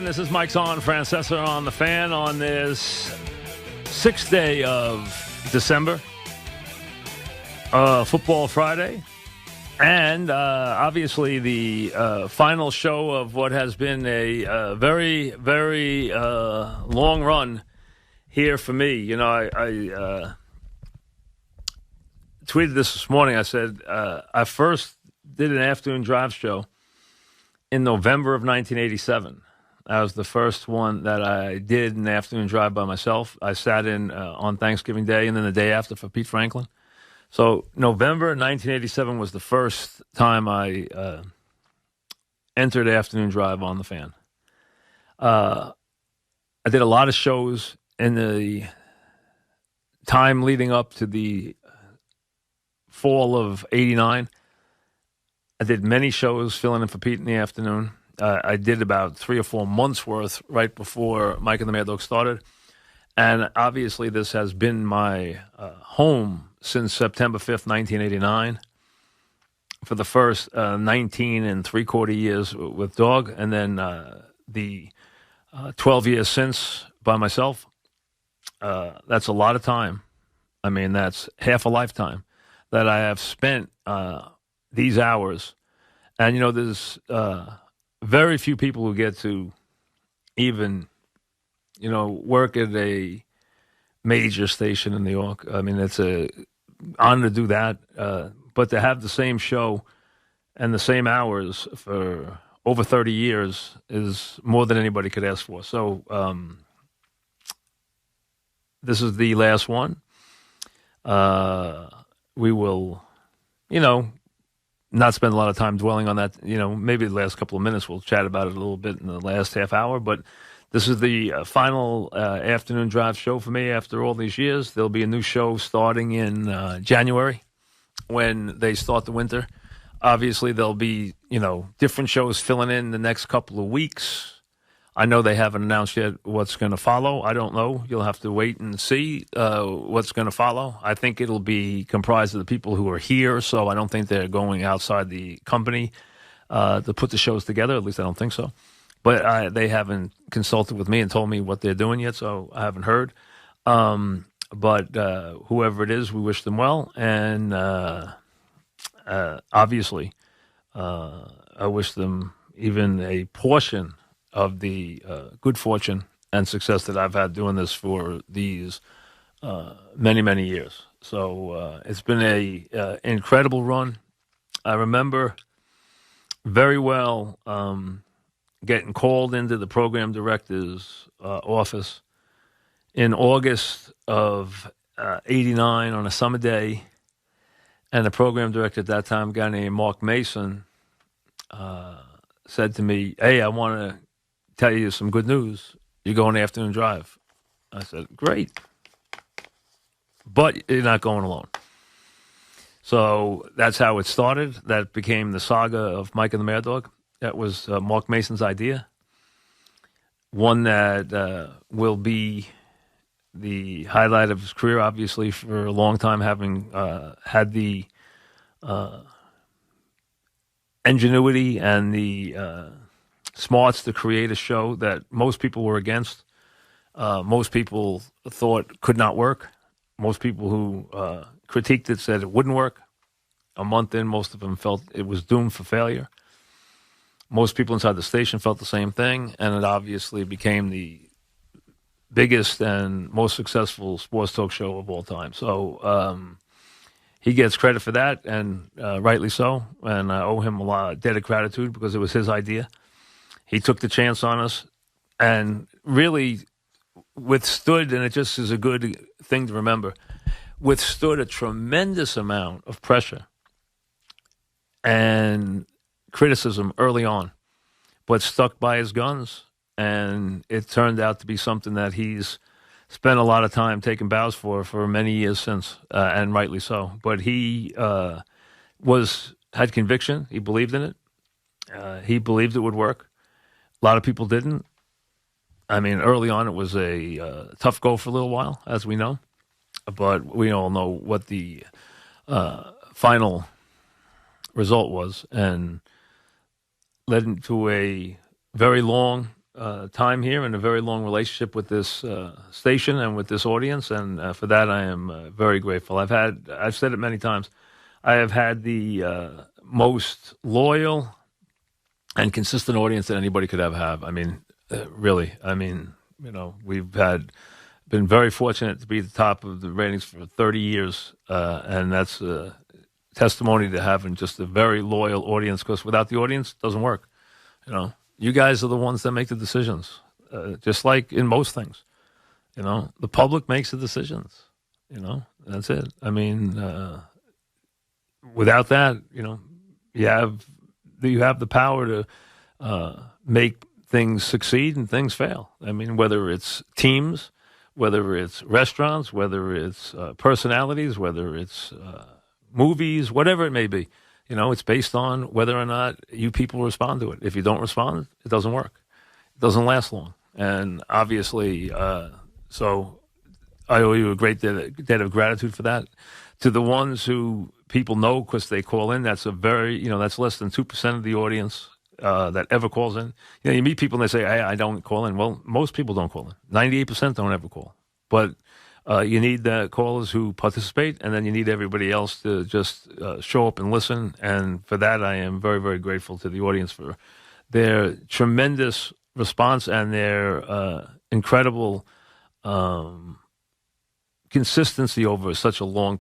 This is Mike's on Francesa on the Fan on this 6th day of December, Football Friday, and obviously the final show of what has been a very, very long run here for me. You know, I tweeted this morning. I said I first did an afternoon drive show in November of 1987. That was the first one that I did an afternoon drive by myself. I sat in on Thanksgiving Day and then the day after for Pete Franklin. So November 1987 was the first time I entered afternoon drive on the Fan. I did a lot of shows in the time leading up to the fall of '89. I did many shows filling in for Pete in the afternoon. I did about 3 or 4 months worth right before Mike and the Mad Dog started. And obviously this has been my home since September 5th, 1989, for the first 19 3/4 years with Dog, and then the 12 years since by myself. That's a lot of time. I mean, that's half a lifetime that I have spent these hours. And, you know, there's very few people who get to even, you know, work at a major station in New York. I mean, it's a honor to do that. But to have the same show and the same hours for over 30 years is more than anybody could ask for. So this is the last one. We will, you know, not spend a lot of time dwelling on that. You know, maybe the last couple of minutes we'll chat about it a little bit in the last half hour. But this is the final afternoon drive show for me after all these years. There'll be a new show starting in January when they start the winter. Obviously, there'll be, you know, different shows filling in the next couple of weeks. I know they haven't announced yet what's going to follow. I don't know. You'll have to wait and see what's going to follow. I think it'll be comprised of the people who are here, so I don't think they're going outside the company to put the shows together. At least I don't think so. But they haven't consulted with me and told me what they're doing yet, so I haven't heard. But whoever it is, we wish them well. And obviously, I wish them even a portion of the good fortune and success that I've had doing this for these many, many years. So it's been a incredible run. I remember very well getting called into the program director's office in August of '89 on a summer day, and the program director at that time, a guy named Mark Mason, said to me, "Hey, I want to tell you some good news. You're going afternoon drive." I said, "Great, but you're not going alone." So that's how it started. That became the saga of Mike and the Mad Dog. That was Mark Mason's idea, one that will be the highlight of his career, obviously, for a long time, having had the ingenuity and the smarts to create a show that most people were against. Most people thought could not work. Most people who critiqued it said it wouldn't work. A month in, most of them felt it was doomed for failure. Most people inside the station felt the same thing, and it obviously became the biggest and most successful sports talk show of all time. So he gets credit for that, and rightly so, and I owe him a lot of debt of gratitude because it was his idea. He took the chance on us and really withstood, and it just is a good thing to remember, withstood a tremendous amount of pressure and criticism early on, but stuck by his guns. And it turned out to be something that he's spent a lot of time taking bows for many years since, and rightly so. But he had conviction. He believed in it. He believed it would work. A lot of people didn't. I mean, early on it was a tough go for a little while, as we know. But we all know what the final result was, and led into a very long time here and a very long relationship with this station and with this audience, and for that I am very grateful. I've said it many times, I have had the most loyal and consistent audience that anybody could ever have. I mean, really. I mean, we've been very fortunate to be at the top of the ratings for 30 years, and that's a testimony to having just a very loyal audience, because without the audience, it doesn't work. You guys are the ones that make the decisions, just like in most things. The public makes the decisions. That's it. I mean, without that, you have the power to make things succeed and things fail. I mean, whether it's teams, whether it's restaurants, whether it's personalities, whether it's movies, whatever it may be. It's based on whether or not you people respond to it. If you don't respond, it doesn't work. It doesn't last long. And obviously, so I owe you a great debt of gratitude for that. To the ones who people know because they call in, that's that's less than 2% of the audience that ever calls in. You meet people and they say, hey, I don't call in. Well, most people don't call in. 98% don't ever call. But you need the callers who participate, and then you need everybody else to just show up and listen. And for that, I am very, very grateful to the audience for their tremendous response and their incredible consistency over such a long